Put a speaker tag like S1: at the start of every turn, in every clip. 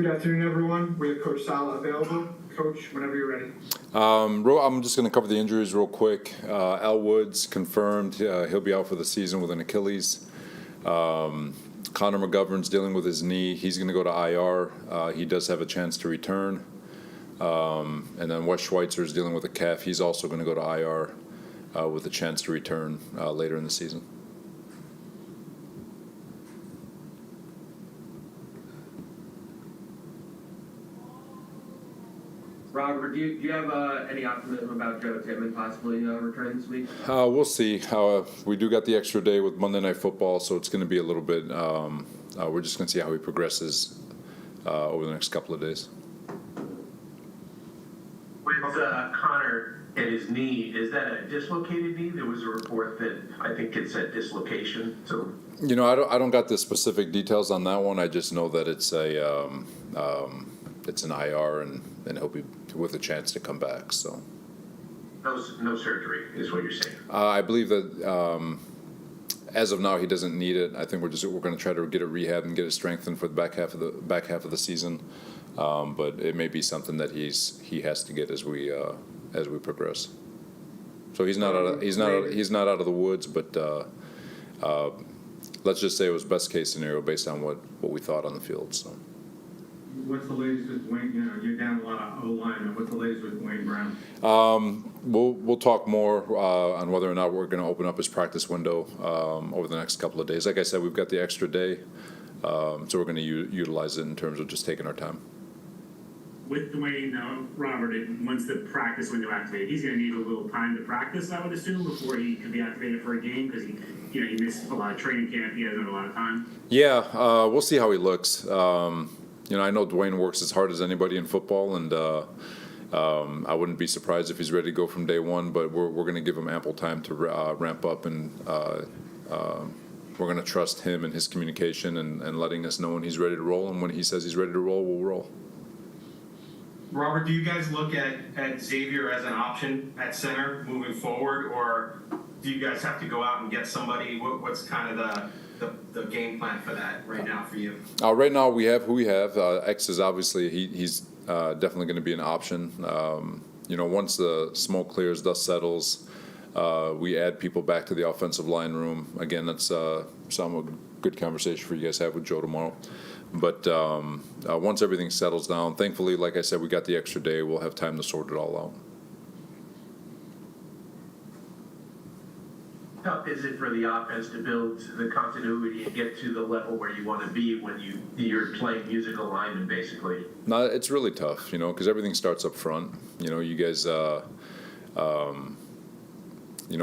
S1: Good afternoon, everyone. We have Coach Saleh available. Coach, whenever you're ready.
S2: I'm just going to cover the injuries real quick. Al Woods confirmed he'll be out for the season with an Achilles. Connor McGovern's dealing with his knee. He's going to go to IR. He does have a chance to return. And then Wes Schweitzer is dealing with a calf. He's also going to go to IR with a chance to return later in the season.
S3: Robert, do you have any optimism about Joe Tippmann possibly returning this week?
S2: We'll see. We do got the extra day with Monday Night Football, so it's going to be a little bit. We're just going to see how he progresses over the next couple of days.
S4: With Connor and his knee, is that a dislocated knee? There was a report that I think it said dislocation. So
S2: I don't got the specific details on that one. I just know that it's it's an IR and he'll be with a chance to come back. So
S4: no surgery is what you're saying.
S2: I believe that as of now he doesn't need it. I think we're going to try to get it rehab and get it strengthened for the back half of the season. But it may be something that he has to get as we progress. So he's not out of the woods, but let's just say it was best case scenario based on what we thought on the field. So.
S1: What's the latest with Dwayne? You're down a lot of O-linemen. What's the latest with Dwayne Brown?
S2: We'll talk more on whether or not we're going to open up his practice window over the next couple of days. Like I said, we've got the extra day, so we're going to utilize it in terms of just taking our time.
S5: With Dwayne, Robert, once the practice window activated, he's going to need a little time to practice, I would assume, before he can be activated for a game because he missed a lot of training camp. He hasn't had a lot of time.
S2: Yeah, we'll see how he looks. I know Dwayne works as hard as anybody in football, and I wouldn't be surprised if he's ready to go from day one. But we're going to give him ample time to ramp up, and we're going to trust him and his communication and letting us know when he's ready to roll. And when he says he's ready to roll, we'll roll.
S6: Robert, do you guys look at Xavier as an option at center moving forward, or do you guys have to go out and get somebody? What's kind of the game plan for that right now for you?
S2: Right now we have who we have. X is obviously he's definitely going to be an option. Once the smoke clears, dust settles, we add people back to the offensive line room. Again, that's some good conversation for you guys to have with Joe tomorrow. But once everything settles down, thankfully, like I said, we got the extra day. We'll have time to sort it all out.
S4: How tough is it for the offense to build the continuity and get to the level where you want to be when you're playing musical linemen, basically?
S2: No, it's really tough, because everything starts up front. You guys,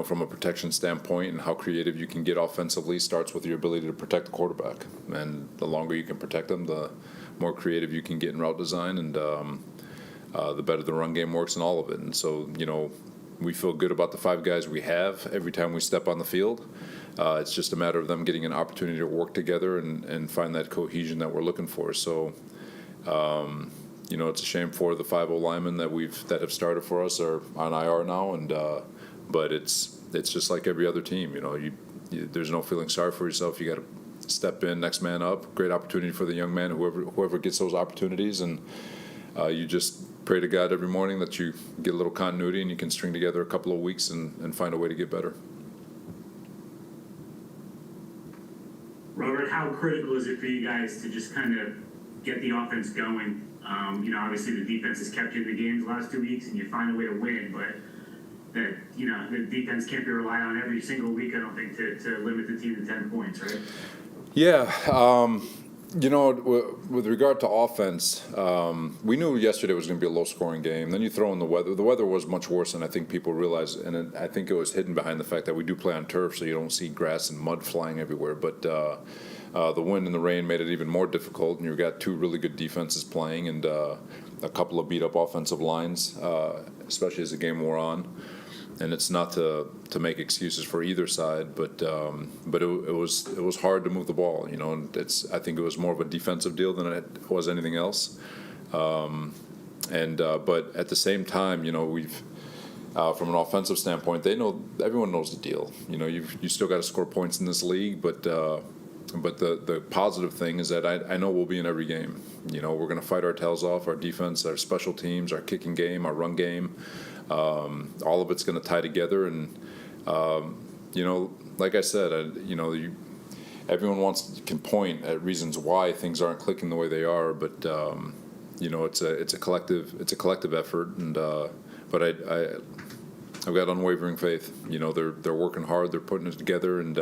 S2: from a protection standpoint and how creative you can get offensively starts with your ability to protect the quarterback. And the longer you can protect them, the more creative you can get in route design, and the better the run game works and all of it. And so, we feel good about the 5 guys we have every time we step on the field. It's just a matter of them getting an opportunity to work together and find that cohesion that we're looking for. So, it's a shame for the 5 linemen that have started for us are on IR now, and but it's just like every other team. There's no feeling sorry for yourself. You got to step in, next man up. Great opportunity for the young man, whoever gets those opportunities, and you just pray to God every morning that you get a little continuity and you can string together a couple of weeks and find a way to get better.
S5: Robert, how critical is it for you guys to just kind of get the offense going? Obviously the defense has kept you in the games the last 2 weeks and you find a way to win, but the defense can't be relied on every single week, I don't think, to limit the team to 10 points, right?
S2: Yeah. With regard to offense, we knew yesterday was going to be a low-scoring game. Then you throw in the weather. The weather was much worse than I think people realize, and I think it was hidden behind the fact that we do play on turf, so you don't see grass and mud flying everywhere. But the wind and the rain made it even more difficult, and you've got 2 really good defenses playing and a couple of beat-up offensive lines, especially as the game wore on. And it's not to make excuses for either side, but it was hard to move the ball, and I think it was more of a defensive deal than it was anything else. But at the same time, we've from an offensive standpoint, everyone knows the deal. You still got to score points in this league, but But the positive thing is that I know we'll be in every game. You know, we're going to fight our tails off. Our defense, our special teams, our kicking game, our run game, all of it's going to tie together. And you know, like I said, everyone can point at reasons why things aren't clicking the way they are, but you know, it's a collective effort, and but I've got unwavering faith. You know, they're working hard, they're putting it together, and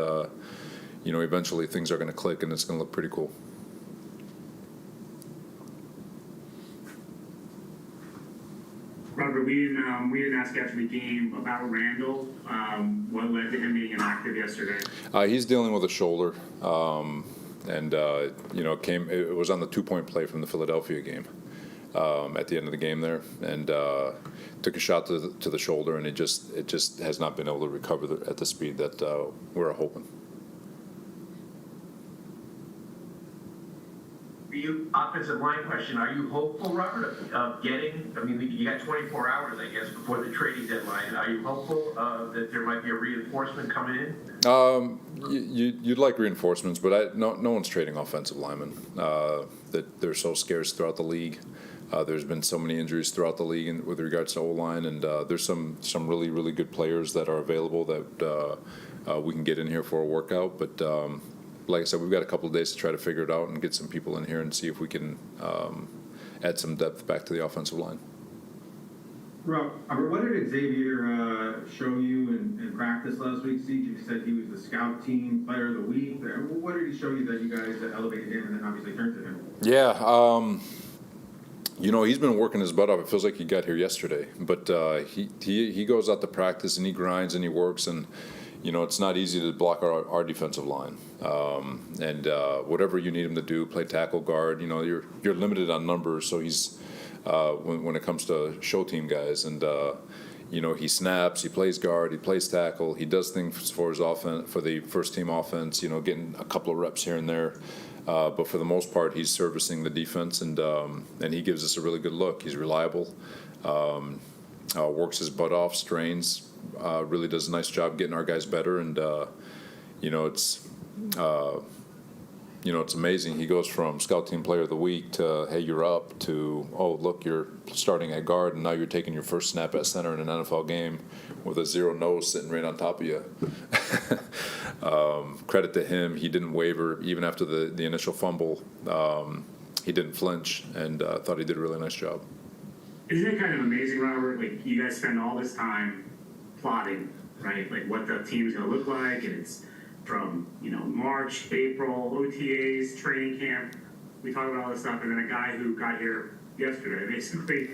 S2: you know, eventually things are going to click, and it's going to look pretty cool.
S5: Robert, we didn't ask after the game about Randall. What led to him being inactive yesterday?
S2: He's dealing with a shoulder, and you know, it was on the 2-point play from the Philadelphia game at the end of the game there, and took a shot to the shoulder, and it just has not been able to recover at the speed that we're hoping.
S4: Offensive line question, are you hopeful, Robert, of getting, I mean, you got 24 hours, I guess, before the trading deadline. Are you hopeful that there might be a reinforcement coming in?
S2: You'd like reinforcements, but no one's trading offensive linemen. That they're so scarce throughout the league. There's been so many injuries throughout the league with regards to O-line, and there's some really, really good players that are available that we can get in here for a workout, but like I said, we've got a couple of days to try to figure it out and get some people in here and see if we can add some depth back to the offensive line.
S1: Robert, what did Xavier show you in practice last week? You said he was the scout team player of the week. What did he show you that you guys elevated him and then obviously turned to him?
S2: Yeah, you know, he's been working his butt off. It feels like he got here yesterday, but he goes out to practice and he grinds and he works, and you know, it's not easy to block our defensive line. And whatever you need him to do, play tackle, guard, you know, you're limited on numbers. So he's when it comes to show team guys, and you know, he snaps, he plays guard, he plays tackle, he does things for his offense, for the first team offense. You know, getting a couple of reps here and there. But for the most part, he's servicing the defense, and he gives us a really good look. He's reliable, works his butt off, strains. Really does a nice job getting our guys better, and you know, it's amazing. He goes from scout team player of the week to hey, you're up, to oh, look, you're starting at guard, and now you're taking your first snap at center in an NFL game with a 0 nose sitting right on top of you. Credit to him, he didn't waver even after the initial fumble. He didn't flinch, and thought he did a really nice job.
S5: Isn't it kind of amazing, Robert? Like, you guys spend all this time plotting, right? Like what the team's going to look like, and it's from, you know, March, April, OTAs, training camp. We talk about all this stuff, and then a guy who got here yesterday basically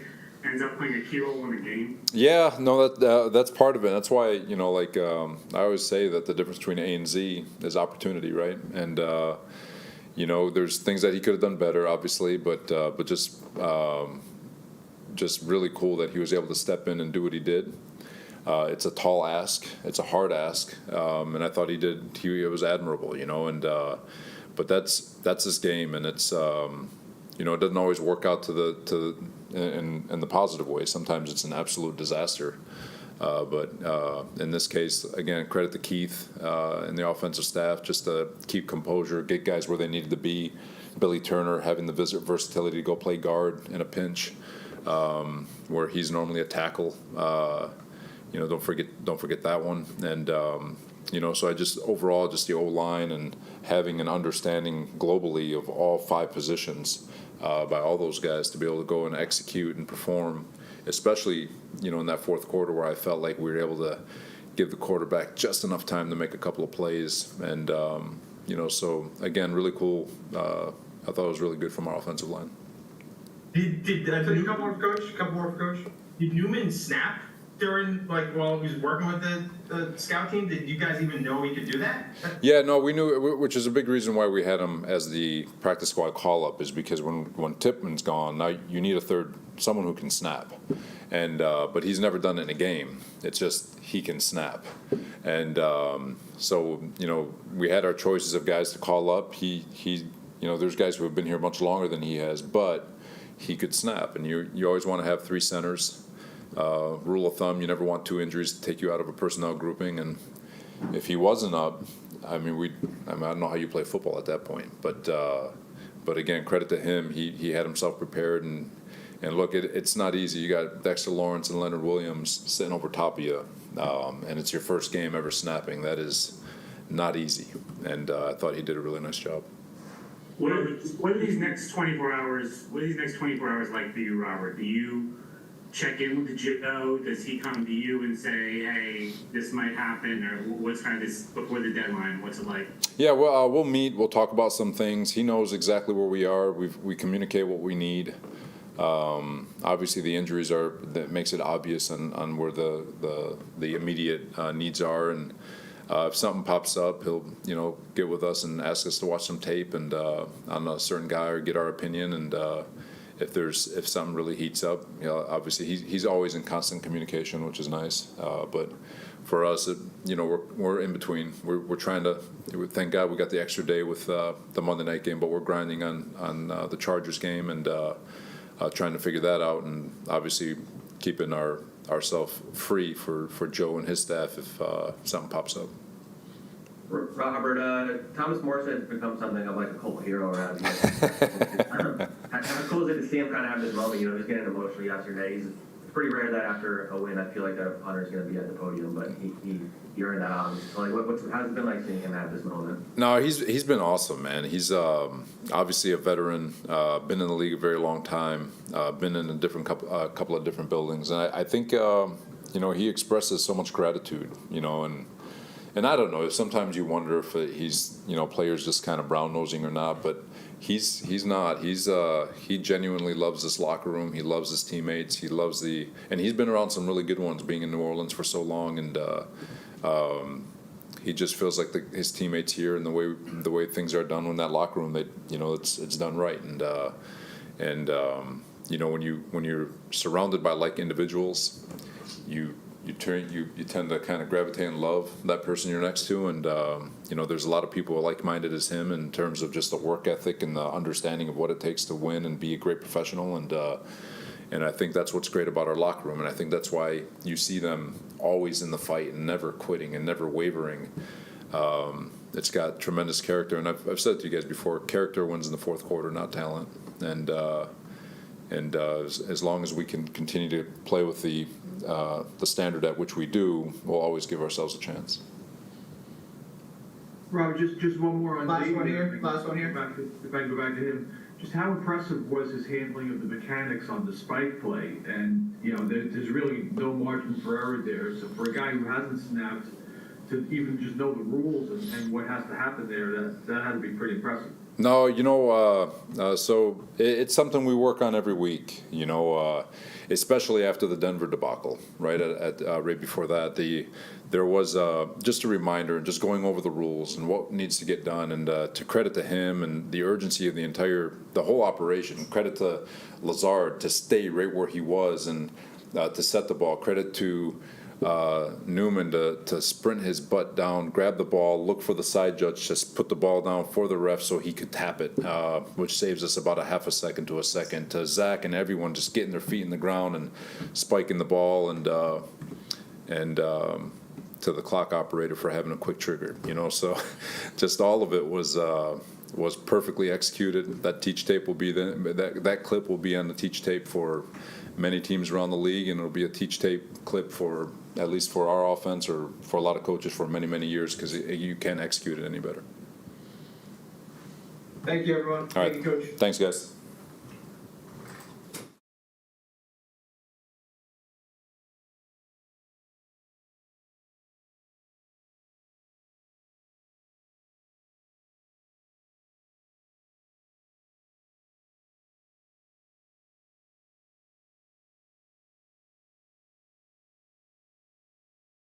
S5: ends up playing a key role in the game.
S2: Yeah, no, that's part of it. That's why, you know, like I always say that the difference between A and Z is opportunity, right? And you know, there's things that he could have done better, obviously, but just really cool that he was able to step in and do what he did. It's a tall ask. It's a hard ask, and I thought it was admirable, you know. And but that's his game, and it's you know, it doesn't always work out in the positive way. Sometimes it's an absolute disaster. But in this case, again, credit to Keith and the offensive staff just to keep composure, get guys where they needed to be. Billy Turner having the versatility to go play guard in a pinch, where he's normally a tackle. You know, don't forget that one. And you know, so I just overall just the O-line and having an understanding globally of all 5 positions by all those guys to be able to go and execute and perform, especially, you know, in that fourth quarter where I felt like we were able to give the quarterback just enough time to make a couple of plays. And you know, so again, really cool. I thought it was really good from our offensive line.
S6: Did a couple more, coach? Did Newman snap during, like, while he was working with the scout team? Did you guys even know he could do that?
S2: Yeah, no, we knew, which is a big reason why we had him as the practice squad call-up, is because when Tipman's gone, now you need someone who can snap. And but he's never done it in a game. It's just he can snap. And so, you know, we had our choices of guys to call up. He you know, there's guys who have been here much longer than he has, but he could snap. And you always want to have 3 centers. Rule of thumb, you never want 2 injuries to take you out of a personnel grouping, and if he wasn't up, I don't know how you play football at that point, but again, credit to him. He had himself prepared, and look, it's not easy. You got Dexter Lawrence and Leonard Williams sitting over top of you, and it's your first game ever snapping. That is not easy, and I thought he did a really nice job.
S5: What are these next 24 hours? What are these next 24 hours like for you, Robert? Do you check in with Joe? Does he come to you and say, "Hey, this might happen," or what's kind of this before the deadline? What's it like?
S2: Yeah, well, we'll meet. We'll talk about some things. He knows exactly where we are. We communicate what we need. Obviously, the injuries that makes it obvious on where the immediate needs are, and if something pops up, he'll get with us and ask us to watch some tape and on a certain guy or get our opinion. And if something really heats up, obviously he's always in constant communication, which is nice. But for us, we're in between. We're trying to. Thank God we got the extra day with the Monday night game, but we're grinding on the Chargers game and trying to figure that out, and obviously keeping ourselves free for Joe and his staff if something pops up.
S3: Robert, Thomas Morrison has become something of like a cult hero around here. How cool is it to see him kind of have this moment? Just getting emotional yesterday. It's pretty rare that after a win, I feel like a punter's going to be at the podium, but he earned that on. So like, how's it been like seeing him have this moment?
S2: No, he's been awesome, man. He's obviously a veteran, been in the league a very long time, been in a couple of different buildings, and I think he expresses so much gratitude, and I don't know. Sometimes you wonder if he's players just kind of brown nosing or not, but he's not. He genuinely loves this locker room. He loves his teammates. He loves and he's been around some really good ones, being in New Orleans for so long, and he just feels like his teammates here and the way things are done in that locker room, it's done right, and when you're surrounded by like individuals, you tend to kind of gravitate and love that person you're next to, and there's a lot of people like-minded as him in terms of just the work ethic and the understanding of what it takes to win and be a great professional, and I think that's what's great about our locker room, and I think that's why you see them always in the fight and never quitting and never wavering. It's got tremendous character, and I've said it to you guys before, character wins in the fourth quarter, not talent, and as long as we can continue to play with the standard at which we do, we'll always give ourselves a chance.
S7: Robert, just one more on
S8: Last
S7: David.
S8: one here.
S7: If I can go back to him, just how impressive was his handling of the mechanics on the spike play? And there's really no margin for error there. So for a guy who hasn't snapped, to even just know the rules and what has to happen there, that had to be pretty impressive.
S2: No, so it's something we work on every week, especially after the Denver debacle, right? Right before that, there was just a reminder and just going over the rules and what needs to get done, and to credit to him and the urgency of the whole operation. Credit to Lazard to stay right where he was and to set the ball. Credit to Newman to sprint his butt down, grab the ball, look for the side judge, just put the ball down for the ref so he could tap it, which saves us about a half a second to a second. To Zach and everyone just getting their feet in the ground and spiking the ball, and to the clock operator for having a quick trigger. So just all of it was perfectly executed. That teach tape will be that clip will be on the teach tape for many teams around the league, and it'll be a teach tape clip for at least for our offense or for a lot of coaches for many, many years, because you can't execute it any better.
S8: Thank you, everyone.
S2: All right.
S8: Thank you, Coach.
S2: Thanks, guys.